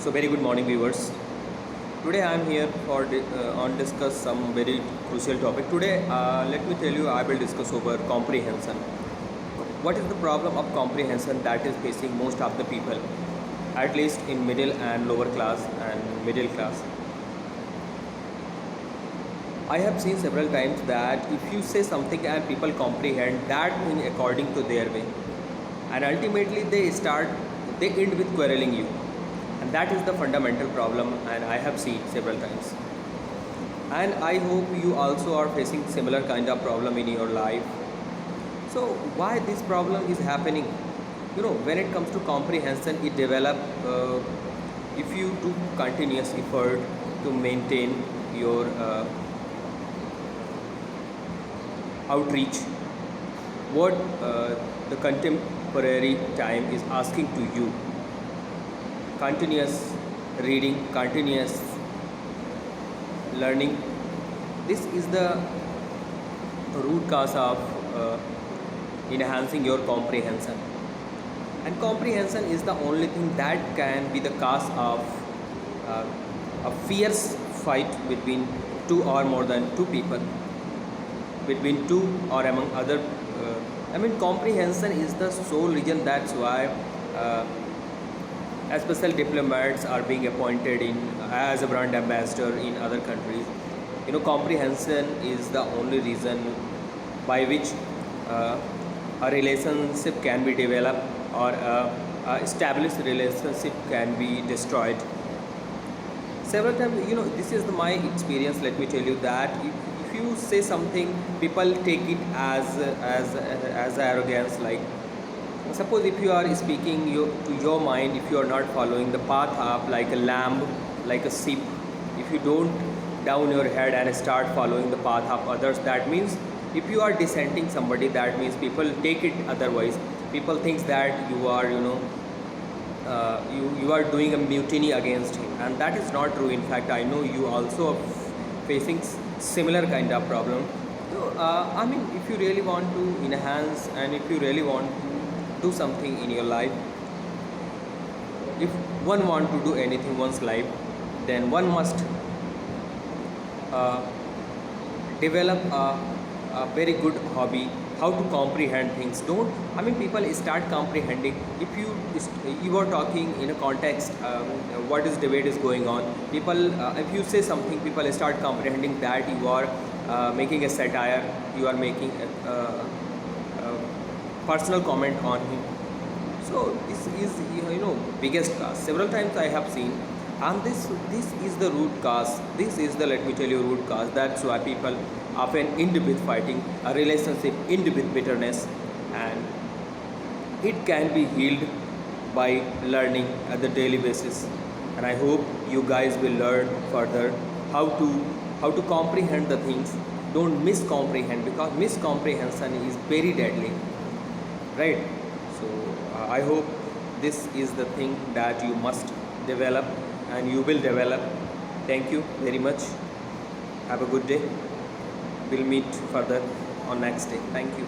So very good morning, viewers. Today I am here for on discuss some very crucial topic. Today, let me tell you, I will discuss over comprehension. What is the problem of comprehension that is facing most of the people, at least in middle and lower class and middle class? I have seen several times that if you say something and people comprehend that thing according to their way, and ultimately they end with quarreling you, and that is the fundamental problem. And I have seen several times, and I hope you also are facing similar kind of problem in your life. So why this problem is happening? When it comes to comprehension, it develop if you do continuous effort to maintain your outreach, what the contemporary time is asking to you: continuous reading, continuous learning. This is the root cause of enhancing your comprehension, and comprehension is the only thing that can be the cause of a fierce fight between two or more than two people, between two or among other. Comprehension is the sole reason. That's why special diplomats are being appointed in as a brand ambassador in other countries. Comprehension is the only reason by which a relationship can be developed, or a established relationship can be destroyed. Several times, this is my experience. Let me tell you that if you say something, people take it as arrogance. Like, suppose if you are speaking to your mind, if you are not following the path up like a lamb, like a sheep, if you don't down your head and start following the path of others, that means if you are dissenting somebody, that means people take it otherwise. People thinks that you are you are doing a mutiny against him, and that is not true. In fact, I know you also are facing similar kind of problem. So, if you really want to enhance, and if you really want to do something in your life, if one want to do anything one's life, then one must develop a very good hobby, how to comprehend things. Don't people start comprehending if you are talking in a context, what is debate is going on. People, if you say something, people start comprehending that you are making a satire, you are making a personal comment on him. So this is biggest cause. Several times I have seen, and this is the root cause. This is the, let me tell you, root cause. That's why people often end with fighting, a relationship end with bitterness, and it can be healed by learning at the daily basis. And I hope you guys will learn further how to comprehend the things. Don't miscomprehend, because miscomprehension is very deadly, right? So I hope this is the thing that you must develop, and you will develop. Thank you very much. Have a good day. We'll meet further on next day. Thank you.